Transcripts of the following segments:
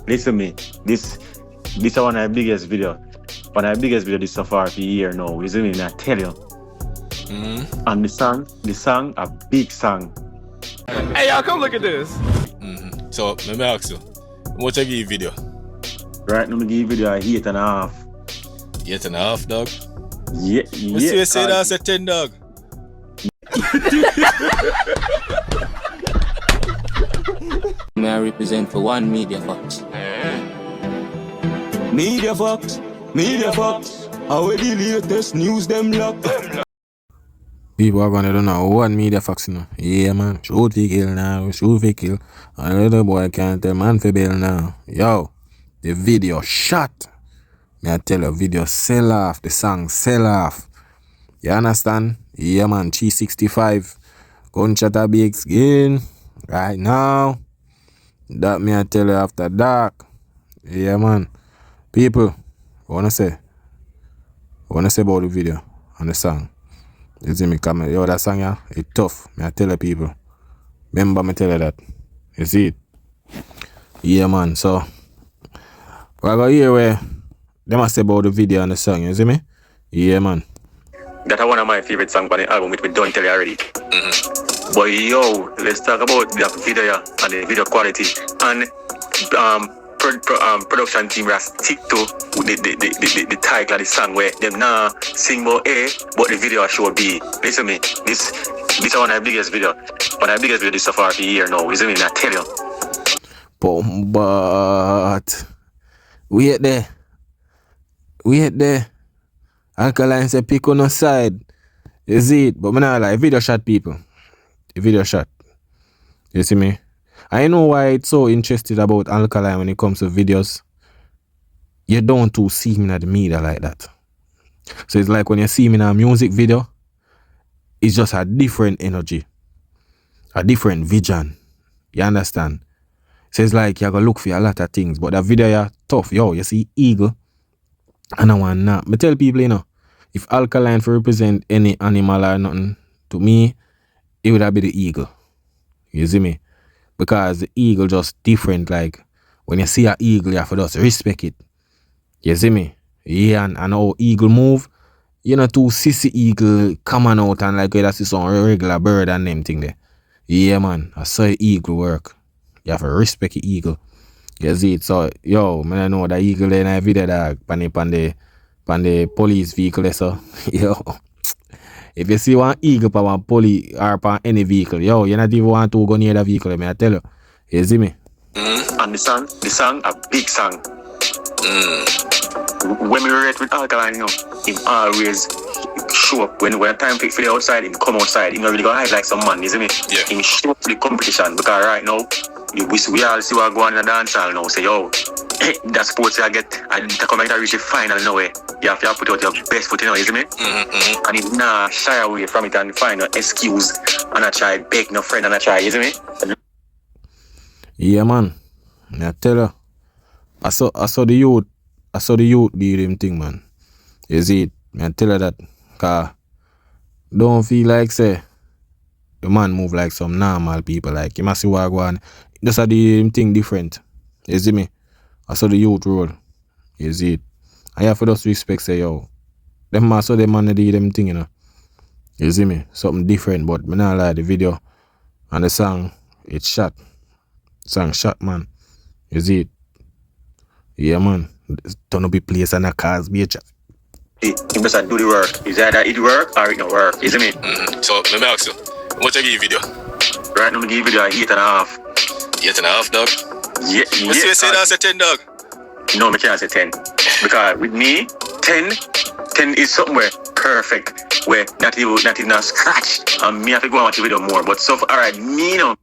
Listen me. This is one of the biggest video. One of the biggest video this so far for a year now. You see me? I tell you. And the song, a big song. Hey, y'all, come look at this. So, let me ask you, how much I give you video? Right now, I give you video a 8.5. 8.5, dog? Yeah. What's you say that's a 10, dog? May I represent for one Media Fox? Media Fox. How the latest news them lock? People are gonna don't know one Media Fox, you know. Yeah, man. Shoot vehicle now. And little boy can't tell man for bail now. Yo, the video shot. May I tell you, video sell off. The song sell off. You understand? Yeah, man. 365. Gunshot a big skin. Right now. That may I tell you after dark. Yeah, man. People, what wanna say about the video and the song? You see me coming, yo, that song, yeah, it's tough. I tell the people. Remember me tell you that. You see it? Yeah, man. So, we're going to hear where they must say about the video and the song. You see me? Yeah, man. That's one of my favorite songs on the album, which we don't tell you already. But yo, let's talk about the video and the video quality. And production team has stick to the title of the song where them now sing about A, but the video show B. Listen me, this is one of the biggest video. One of the biggest video so far for a year now. Listen me, I tell you. But wait there. Alkaline say pick on the side. You see it? But me not like video shot people. The video shot. You see me? I know why it's so interested about Alkaline when it comes to videos. You don't too see me in the media like that. So it's like when you see me in a music video, it's just a different energy. A different vision. You understand? So it's like you gotta look for a lot of things. But the video is tough. Yo, you see eagle. And I want not. Me tell people, you know, if Alkaline for represent any animal or nothing, to me, it would have been the eagle. You see me? Because the eagle just different. Like when you see an eagle, you have to just respect it. You see me? Yeah, and how eagle move, you know, to sissy eagle coming out and like you see some regular bird and them thing there. Yeah, man. I saw eagle work. You have to respect the eagle. You see it? So, yo, man, I know the eagle in a video dog pan the police vehicle there, so, yo. If you see one eagle pa one police or pa any vehicle, yo, you not even want to go near the vehicle, I tell you. You see me? And the song, a big song. When we relate with Alkaline, you know, him always show up when time for the outside, him come outside, him not really go hide like some man, you see me? Yeah. Him show up for the competition because right now, we all see what going on in the dancehall now. Say, yo, that sports I get, and to come out and reach the final now, you have to put out your best foot, you know, you see me? And he's not shy away from it and find no excuse and I try beg no friend and I try, you see me? Yeah, man. I tell you, I saw the youth do them thing, man. You see it? I tell you that, cause don't feel like say the man move like some normal people. Like you must see what go on. Just a the thing different. You see me? I saw the youth roll. You see it? I have to just respect say yo. Them man saw them man do them thing, you know. You see me? Something different, but me not like the video and the song, it's shot. Song shot, man. You see it? Yeah, man. Turn up the place and a cars be a chat. He must do the work. It's either it work or it not work. You see me? So, let me ask you, how much I give you video? Right now, I give you video 8.5. 8.5, dog? Yeah. What's you say that's a 10, dog? No, I can't say 10. Because with me, 10 is somewhere perfect. Where not even a scratch. And me have to go and watch the video more. But so far, alright, me no.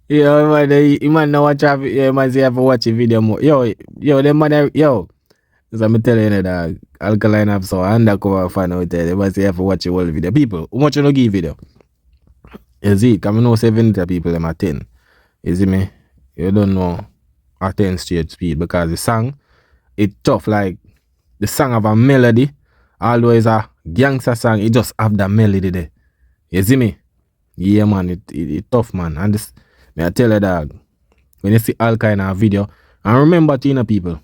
Yo, man, you might not watch it. Yeah, man, say you have to watch a video more. Yo, them man, yo. As I'm telling you that Alkaline have so undercover fan out there. They must say you have to watch a whole video. People, how much you no give video? You see, because I know 70 people them at 10. You see me? You don't know at 10 straight speed because the song, it's tough. Like, the song have a melody. Although it's a gangster song, it just have that melody there. You see me? Yeah, man, it tough, man. And this, may I tell you, dog, when you see Alkaline in a video. And remember, Tina people,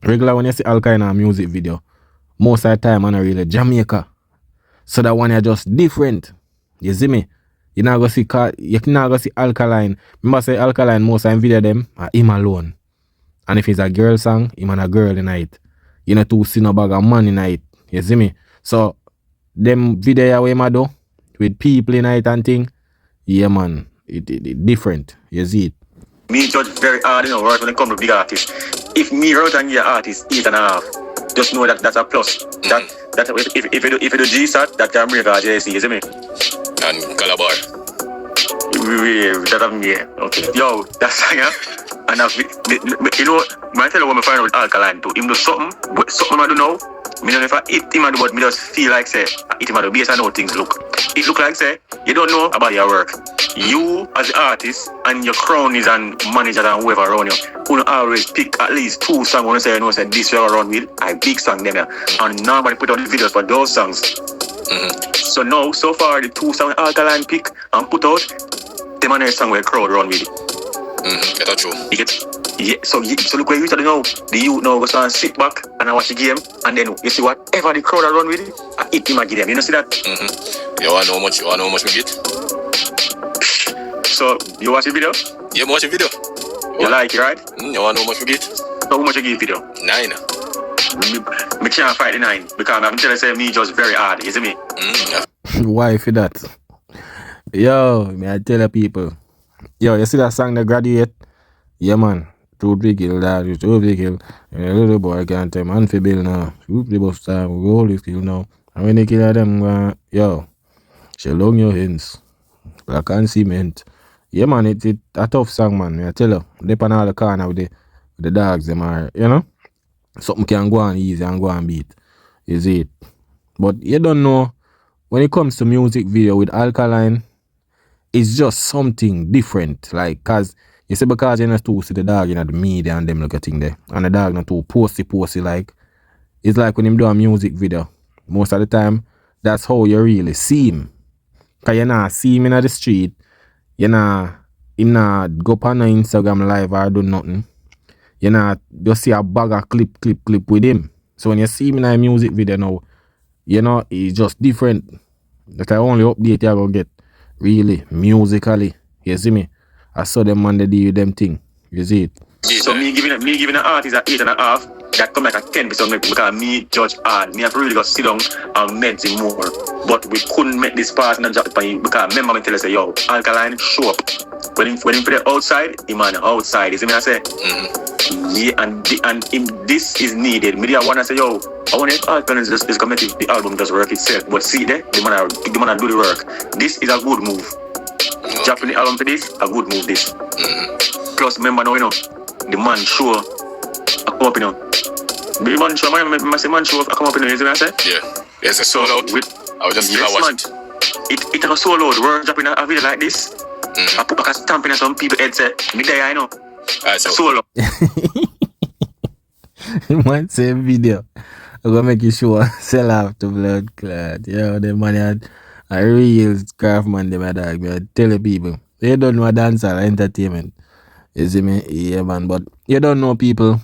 regular when you see Alkaline in a music video, most of the time I'm not really Jamaica. So that one is just different. You see me? You not go see Alkaline. Remember say Alkaline most of the video them are him alone. And if it's a girl song, him and a girl in it. You know to see no bag of man in it. You see me? So them video where I do with people in it and thing, yeah man, it different. You see it. Me judge very hard, you know, right when it comes to big artists. If me out and your artist 8.5, just know that that's a plus. That if you do G-Sat, that can bring a JC, you see me? And Calabar. That I'm yeah. Okay. Yo, that's yeah. And you know, when I tell you what I find out with Alkaline too, him do something I do know. Me don't know if I eat him but me just feel like say I eat him at the base and how things look. It look like say you don't know about your work. You as the artist and your cronies and managers and whoever around you, who always pick at least 2 songs when you say this you are around with, I big song them here. And nobody put out the videos for those songs. So now, so far the 2 songs Alkaline pick and put out, them and their song where crowd run with it. That's true. So look where you tell now, the youth now go stand and sit back and I watch the game and then you see whatever the crowd run with it, I eat him and give them. You know see that? You wanna know how much we get? So you watch the video? Yeah, watch the video. You like it, right? You wanna know how much we get? How much you give video? 9. Me can't fight the 9 because I'm telling you me just very hard, you see me? Why for that? Yo, me I tell the people. Yo, you see that song The Graduate? Yeah man. Too big hill that is too big hill. And a little boy can't tell man for bill now. Whoop the bus time, we all this kill now. And when they kill them, yo, she long your hands. Black and cement. Yeah man, it's a tough song man. I tell you. They pan all the corner with the dogs them are, you know? Something can go on easy and go on beat. Is it? But you don't know, when it comes to music video with Alkaline, it's just something different. Like, cause you see, because you're not too see the dog in the media and them look at thing there. And the dog not too posty like. It's like when him do a music video. Most of the time, that's how you really see him. Cause you not see him in the street. Him not go up on Instagram live or do nothing. You not just see a bag of clip with him. So when you see him in a music video now, you know, it's just different. That I only update you go get really musically. You see me? I saw them man they do with them thing. You see it? So me giving an artist an 8.5, that come like a 10% because me judge hard. Me have really got sit down and meant it more. But we couldn't make this part and drop it for you because remember me tell us say yo, Alkaline show up. When him put it outside, him on outside. You see me I say? Yeah, and this is needed. Me I wanna say yo, I want if Alkaline is gonna make the album does work itself. But see there, the man do the work. This is a good move. Dropping the album for this, a good move this. Plus remember now, you know, the man show a come up, you know. The man show, man show a come up, you know, you see what I say? Yeah. Yes, a sold out. I was just watch it. It was so loud. We're dropping a video like this. I put back a stamp in some people head say, me there, I know. So loud. One same video. I'm gonna make you sure sell out to blood clot. Yo, the man had a real craft man, them a dog. I tell the people, they don't know dancehall entertainment. You see me? Yeah, man. But you don't know people.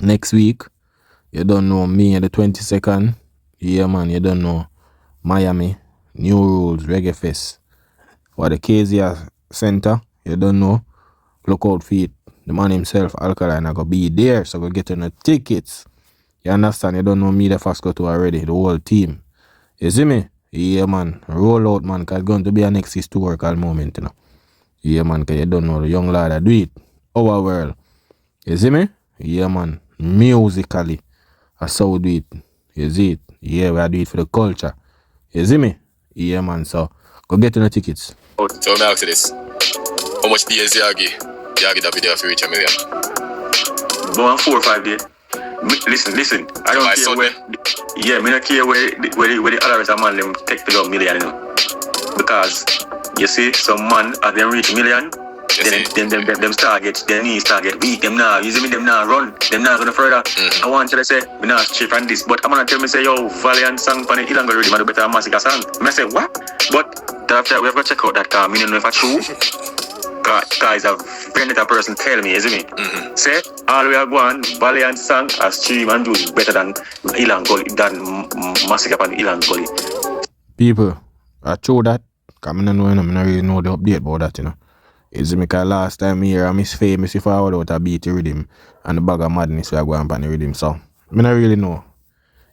Next week, you don't know me the 22nd. Yeah, man. You don't know Miami, New Rules, Reggae Fest, or the KZR Center. You don't know. Look out for it. The man himself, Alkaline, I go be there. So go get on the tickets. You understand? You don't know me the first go to already. The whole team. You see me? Yeah, man. Roll out, man. Because it's going to be a next historical moment, you know. Yeah, man. Because you don't know the young lad that do it. Our world. You see me? Yeah, man. Musically. That's how we do it. You see it? Yeah, we do it for the culture. You see me? Yeah, man. So, go get on the tickets. So, let me ask you this. How much days you give that video to reach 1 million? Go on 4 or 5 days. Listen. I don't care where. Yeah, me not care where the other man them take to go million, you know. Because you see, some man as them reach million, them start get their knees start get weak. Them now, you see me, them now run, them now gonna further. I want you to say, me now strip on this, but I'm gonna tell me say, yo, Valiant song for the Ilango ready, man, do better massacre song. I say what? But after that we have to check out that car. Me don't know if it's true. Guys, a vendetta person tell me, isn't it? Say, all we are going, Valiant song, a stream and do better than Ilan Gully, than Massacre and Ilan Gully. People, I show that. Cause I don't really know the update about that, you know. It's because last time here I miss famous if I would out a beat the rhythm and the bag of madness we are going on the rhythm. So I don't really know.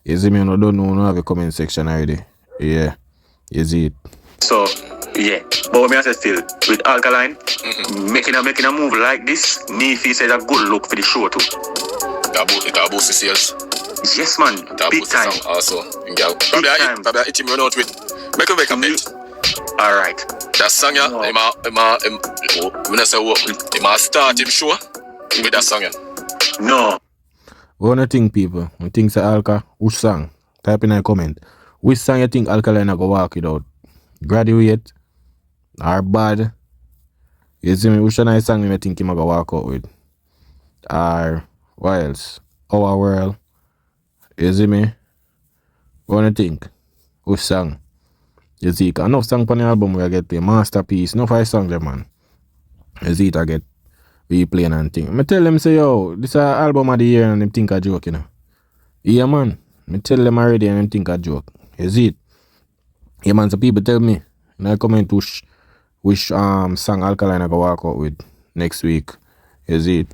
You see me, I don't know, no have a comment section already. Yeah. You see it. So yeah. But what me I say still, with Alkaline, making a move like this, me feel say a good look for the show too. It a boost the sales. Yes man, big time. Also, probably hit him run out with make a bet. Alright. That song, yeah, when I say what, he must start him show with that song, yeah. No. What do you think, people? You think say Alka, which song? Type in a comment. Which song you think Alkaline go walk it out? Graduate? Or Bad? You see me? Which nice song you think he go walk out with? Or what else? Our World? You see me? What do you think? Which song? You see, enough song on the album where I get the masterpiece, no 5 songs there, man. You see, I get replaying and thing. I tell them, say, yo, this is an album of the year and them think a joke, you know. Yeah, man. I tell them already and them think a joke. You see it? Yeah, man, so people tell me, and I comment which song Alkaline I go walk out with next week. You see it?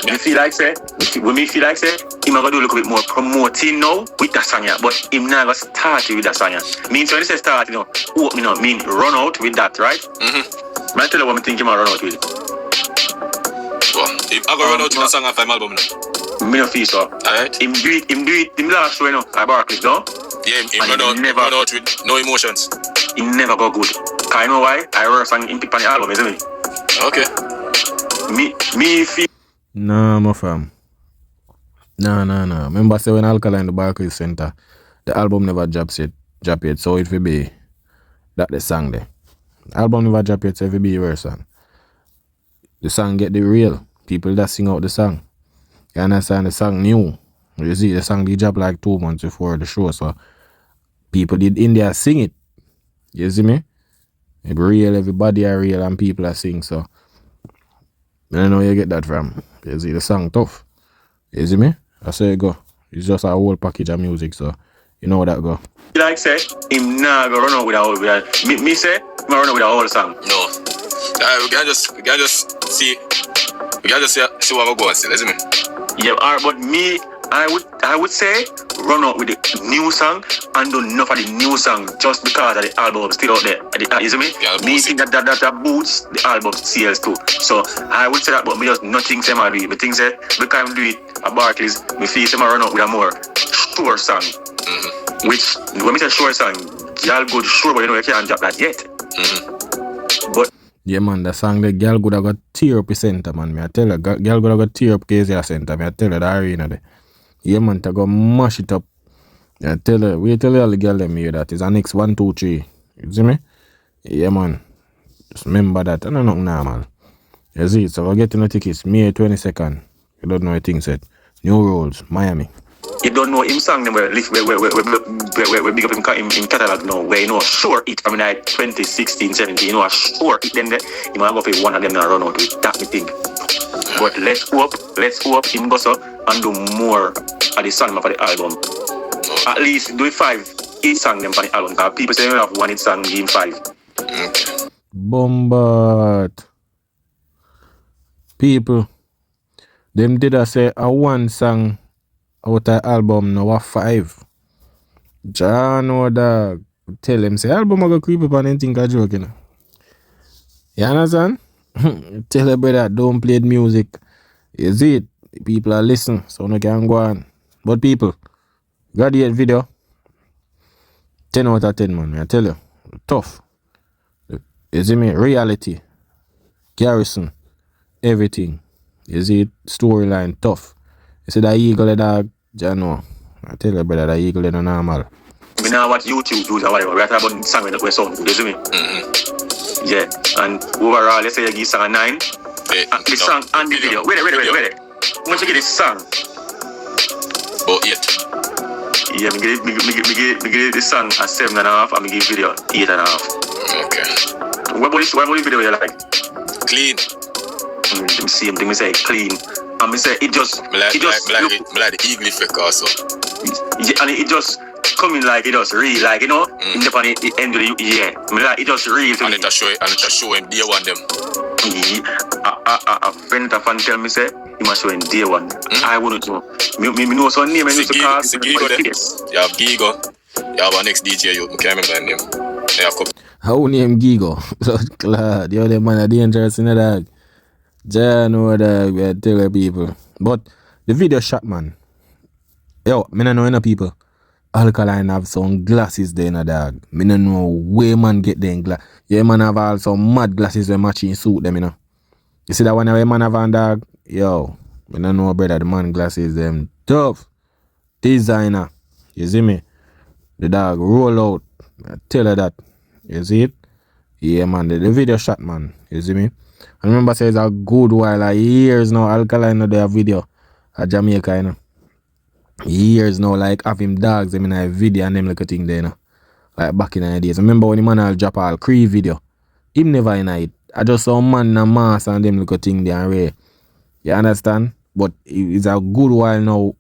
You feel like say, when me feel like say, him gonna do a little bit more promoting now with that song, yeah, but him not gonna start with that song, yeah. Means when he say start, you know, open, you know, mean run out with that, right? I tell you what I think him gonna run out with it. Well, if I go run out with a song off my album now. Me no feel so. Alright. Him do it, him last show, you know, at Barclays, no? Yeah, him run out with no emotions. He never go good. Cause you know why? I wrote a song him pick on the album, isn't it? Okay. Me feel. Nah, my fam. Nah. Remember say when Alkaline the Barclays Center, the album never drop yet, so it will be that the song there. Album never drop yet, so it will be your song. The song get the real people that sing out the song. You understand? The song new. You see, the song did drop like 2 months before the show, so people did in there sing it. You see me? It real, everybody are real and people are sing, so I don't know where you get that from. You see, the song tough. You see me? That's how it go. It's just a whole package of music, so you know how that go. Like say, him nah go run out with a whole me say, him run out with a whole song. No. We can just see what we go and see, isn't it? Yeah, but me, I would say run out with the new song and do enough of the new song just because of the album still out there. You see me? Yeah, me think that boosts the album sales too. So I would say that, but me just nothing say I do it. Me think say because I do it at Barclays, me feel say I run out with a more sure song. Which when me say sure song, y'all good sure, but you know you can't drop that yet. But yeah, man, the song the girl could have got tear up the center, man. Me I tell her, girl could have got tear up KZA center. Me I tell her the arena there. Yeah, man, to go mash it up. I tell her, wait till all the girl them hear that. It's a next 1, 2, 3. You see me? Yeah, man. Just remember that. I don't know normal. You see it? So we're getting the tickets. May 22nd. You don't know what thing said. New Rules, Miami. You don't know him song them where big up him catalog now, where you know sure it from like 2016, 17, you know sure it then you might go for one of them and run out with that me think. But let's hope him go so and do more of the song for the album. At least do 5 each song them for the album. Because people say you have 1 each song, give him 5. Bombard. People, them did I say a 1 song out of album now a 5. John or dog tell him say album I go creep up and think a joke, you know. You understand? Tell your brother don't play the music. You see it? People are listening, so no can go on. But people, graduate video 10 out of 10, man. I tell you, tough. You see me? Reality, garrison, everything. You see it? Storyline, tough. You see that eagle, the dog, you know. I tell you, brother, that eagle is no normal. We know what YouTube do or whatever. We are talking about song that we sound good, you see me? Yeah, and overall, let's say you give song a 9. The song and the video. Wait. Once you get this song. About 8. Yeah, me give this song a 7.5 and me give video 8.5. Okay. What about this video you like? clean. Same thing, me say clean. And me say it just, Me like the eagle effect also. and it just coming like it just real, like you know, in the funny end of the year. Me like it just real to And me. it a show him day one them. A friend of fan tell me say he must show in day one. I wouldn't know. Me know some name and used to call. Gigo there. You have Gigo. You have our next DJ. You can't remember the name. They have couple. How name Gigo? Lord Clad, yo, the man are dangerous in the dog. Jaya know dog, we tell the people. But the video shot, man. Yo, me don't know any people. Alkaline have some glasses there in a dog. Me don't know where man get them glass. Yeah, man have all some mad glasses with matching suit them, you know. You see that one where man have on dog? Yo, me don't know brother, the man glasses them tough. Designer. You see me? The dog roll out. I tell her that. You see it? Yeah, man. The video shot, man. You see me? I remember say it's a good while, like years now, Alkaline no their video at Jamaica, you know. Years now, like have him dogs them in a video and them like a thing there, you know. Like back in the days. I remember when the man all drop all Cree video. Him never in it. I just saw man in a mask and them like a thing there and Ray. You understand? But it's a good while now.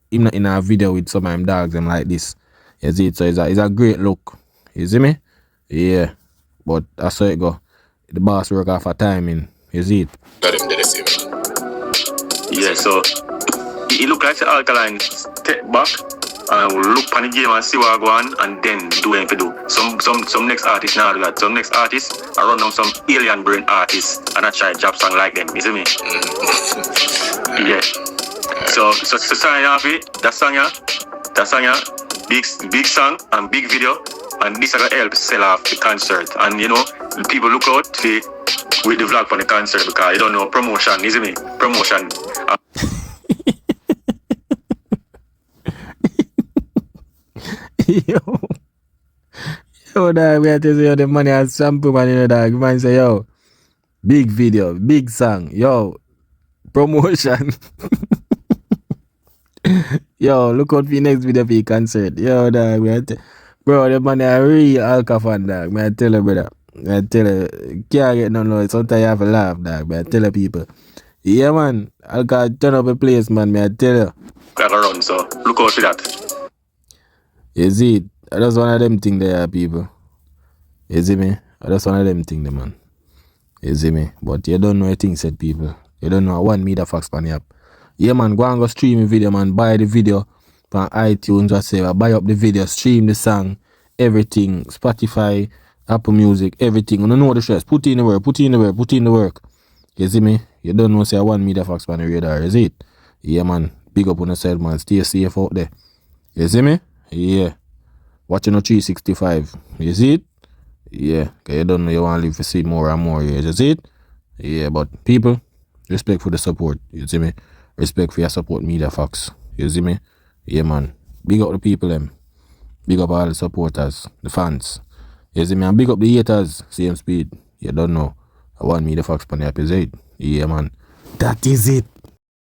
Him not in a video with some of them dogs them like this. You see it? So it's a great look. You see me? Yeah. But that's how it go. The boss work off a timing. You see it? Got him there the same. Yeah, so it look like the Alkaline step back and we'll look on the game and see what I go on and then do what I do. Some next artists now do that. Some next artists I run down some alien brain artists and I try to drop song like them. You see me? Yeah. So sign off it. That song yeah. Big song and big video. And this is going to help sell off the concert. And you know, people look out with the vlog for the concert because you don't know promotion, isn't it? Promotion. Yo, dog, we have to say the money has sample man, you know, dog. Man say, yo, big video, big song, yo, promotion. Yo, look out for the next video for your concert. Yo, dog, we have to. Bro, the man a real Alka fan, dog. I tell you, brother. I tell you, can't get no noise. Sometimes you have to laugh, dog. I tell you, people. Yeah, man. Alka turn up a place, man. I tell you. Crack around, so look out for that. You see it? I just one of them things there, people. You see me? I just one of them things there, man. You see me? But you don't know a thing said, people. You don't know one meter facts pan up. Yeah, man. Go and go stream the video, man. Buy the video. On iTunes, whatever, buy up the video, stream the song, everything, Spotify, Apple Music, everything. You don't know the stress. Put in the work. You see me? You don't know say 1 meter fax on the radar, is it? Yeah, man. Big up on the side, man. Stay safe out there. You see me? Yeah. Watching the 365. You see it? Yeah. Cause you don't know you want to live to see more and more years. You see it? Yeah, but people, respect for the support. You see me? Respect for your support media fax. You see me? Yeah, man. Big up the people, them. Big up all the supporters, the fans. You see me? And big up the haters, same speed. You don't know. I want me the fox on the episode. Yeah, man. That is it.